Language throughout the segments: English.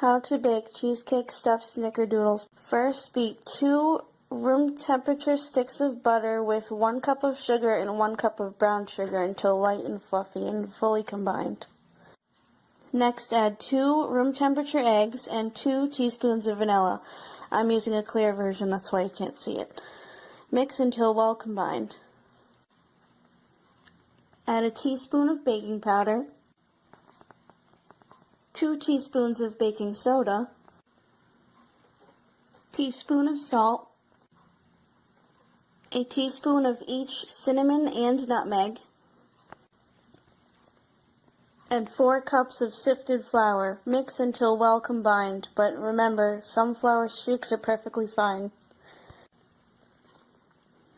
How to bake cheesecake stuffed snickerdoodles. First, beat 2 room temperature sticks of butter with 1 cup of sugar and 1 cup of brown sugar until light and fluffy and fully combined. Next, add 2 room temperature eggs and 2 teaspoons of vanilla. I'm using a clear version, that's why you can't see it. Mix until well combined. Add a teaspoon of baking powder, 2 teaspoons of baking soda, teaspoon of salt, a teaspoon of each cinnamon and nutmeg, and 4 cups of sifted flour. Mix until well combined, but remember, some flour streaks are perfectly fine.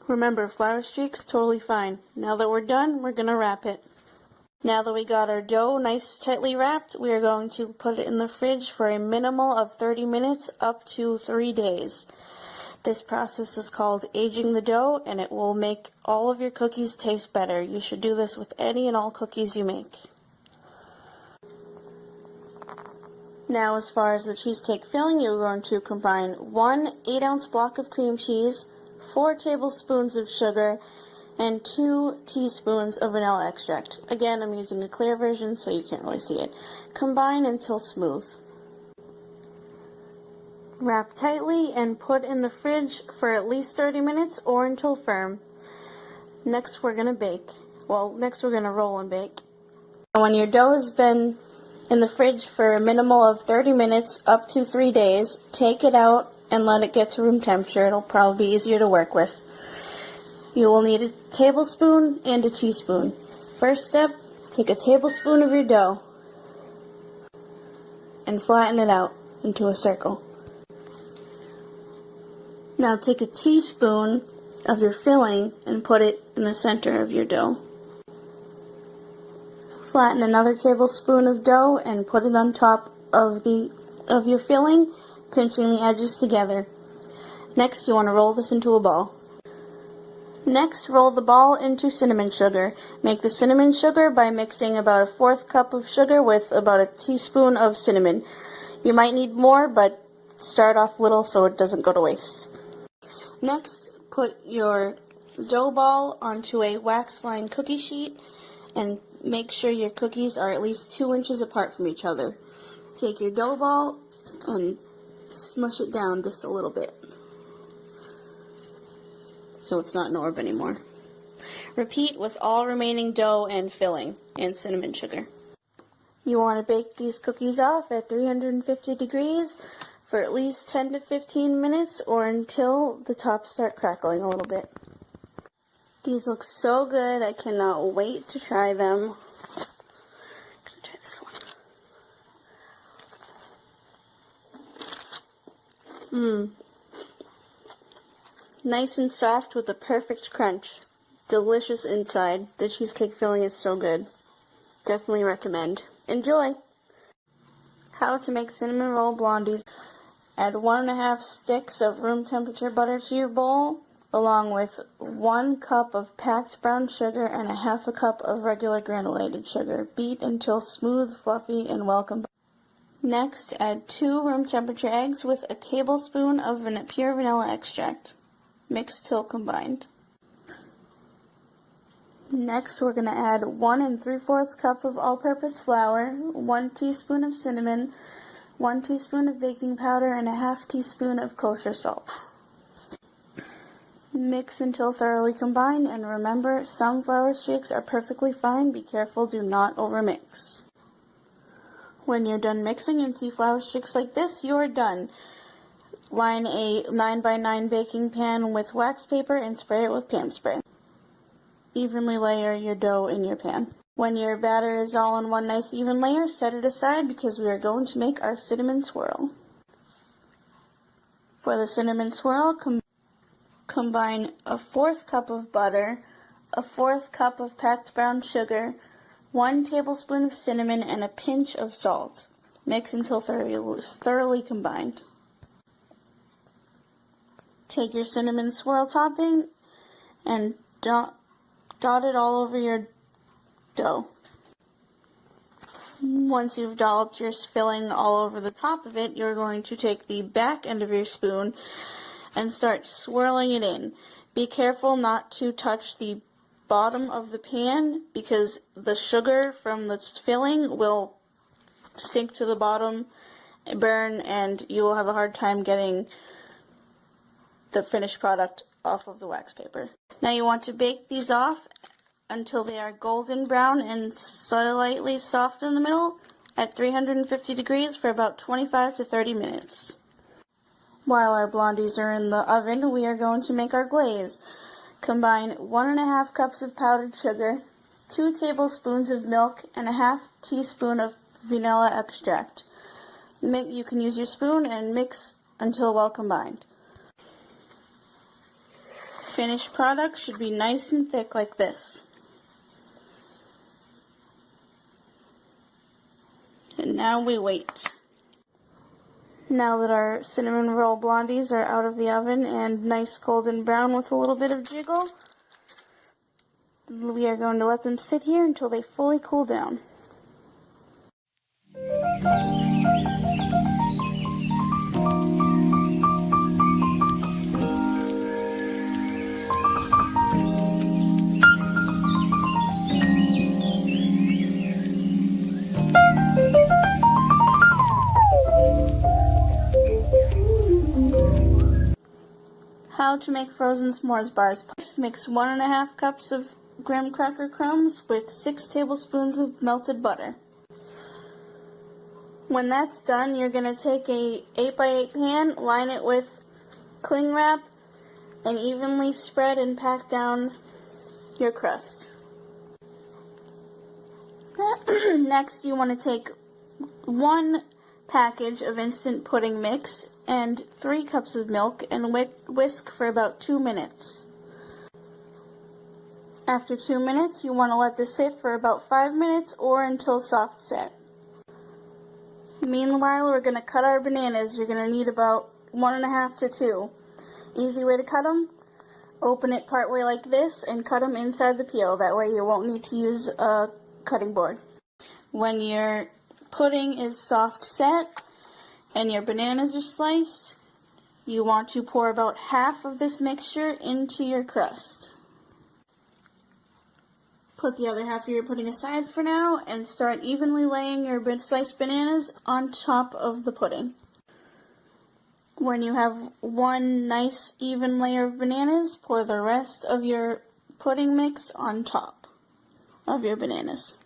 Remember, flour streaks, totally fine. Now that we're done, we're going to wrap it. Now that we got our dough nice tightly wrapped, we are going to put it in the fridge for a minimal of 30 minutes up to 3 days. This process is called aging the dough, and it will make all of your cookies taste better. You should do this with any and all cookies you make. Now, as far as the cheesecake filling, you're going to combine 1 8-ounce block of cream cheese, 4 tablespoons of sugar, and 2 teaspoons of vanilla extract. Again, I'm using a clear version so you can't really see it. Combine until smooth. Wrap tightly and put in the fridge for at least 30 minutes or until firm. Next we're going to bake. Next we're going to roll and bake. When your dough has been in the fridge for a minimal of 30 minutes up to 3 days, take it out and let it get to room temperature. It'll probably be easier to work with. You will need a tablespoon and a teaspoon. First step, take a tablespoon of your dough and flatten it out into a circle. Now take a teaspoon of your filling and put it in the center of your dough. Flatten another tablespoon of dough and put it on top of your filling, pinching the edges together. Next, you want to roll this into a ball. Next, roll the ball into cinnamon sugar. Make the cinnamon sugar by mixing about a 1/4 cup of sugar with about a teaspoon of cinnamon. You might need more, but start off little so it doesn't go to waste. Next, put your dough ball onto a wax-lined cookie sheet and make sure your cookies are at least 2 inches apart from each other. Take your dough ball and smush it down just a little bit, so it's not an orb anymore. Repeat with all remaining dough and filling and cinnamon sugar. You want to bake these cookies off at 350 degrees for at least 10 to 15 minutes or until the tops start crackling a little bit. These look so good, I cannot wait to try them. I'm going to try this one. Nice and soft with a perfect crunch. Delicious inside. The cheesecake filling is so good. Definitely recommend. Enjoy! How to make cinnamon roll blondies. Add 1½ sticks of room temperature butter to your bowl, along with 1 cup of packed brown sugar and 1/2 cup of regular granulated sugar. Beat until smooth, fluffy, and well combined. Next, add 2 room temperature eggs with a tablespoon of pure vanilla extract. Mix till combined. Next, we're going to add 1 3/4 cup of all-purpose flour, 1 teaspoon of cinnamon, 1 teaspoon of baking powder, and 1/2 teaspoon of kosher salt. Mix until thoroughly combined, and remember, some flour streaks are perfectly fine. Be careful, do not overmix. When you're done mixing and see flour streaks like this, you're done. Line a 9x9 baking pan with wax paper and spray it with pan spray. Evenly layer your dough in your pan. When your batter is all in one nice even layer, set it aside because we are going to make our cinnamon swirl. For the cinnamon swirl, combine a 1/4 cup of butter, a 1/4 cup of packed brown sugar, 1 tablespoon of cinnamon, and a pinch of salt. Mix until thoroughly combined. Take your cinnamon swirl topping and dot it all over your dough. Once you've dolloped your filling all over the top of it, you're going to take the back end of your spoon and start swirling it in. Be careful not to touch the bottom of the pan because the sugar from the filling will sink to the bottom, burn, and you will have a hard time getting the finished product off of the wax paper. Now you want to bake these off until they are golden brown and slightly soft in the middle at 350 degrees for about 25 to 30 minutes. While our blondies are in the oven, we are going to make our glaze. Combine 1½ cups of powdered sugar, 2 tablespoons of milk, and a ½ teaspoon of vanilla extract. You can use your spoon and mix until well combined. Finished product should be nice and thick like this. And now we wait. Now that our cinnamon roll blondies are out of the oven and nice golden brown with a little bit of jiggle, we are going to let them sit here until they fully cool down. How to make frozen s'mores bars. First, mix 1½ cups of graham cracker crumbs with 6 tablespoons of melted butter. When that's done, you're going to take a 8x8 pan, line it with cling wrap, and evenly spread and pack down your crust. Next, you want to take 1 package of instant pudding mix and 3 cups of milk and whisk for about 2 minutes. After 2 minutes, you want to let this sit for about 5 minutes or until soft set. Meanwhile, we're going to cut our bananas. You're going to need about 1½ to 2. Easy way to cut them: open it part way like this and cut them inside the peel. That way you won't need to use a cutting board. When your pudding is soft set and your bananas are sliced, you want to pour about half of this mixture into your crust. Put the other half of your pudding aside for now and start evenly laying your sliced bananas on top of the pudding. When you have one nice even layer of bananas, pour the rest of your pudding mix on top of your bananas.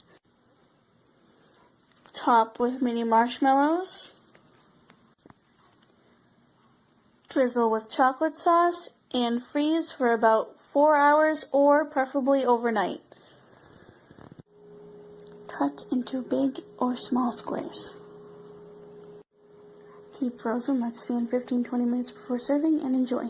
Top with mini marshmallows. Drizzle with chocolate sauce and freeze for about 4 hours or preferably overnight. Cut into big or small squares. Keep frozen, let's stand 15-20 minutes before serving, and enjoy.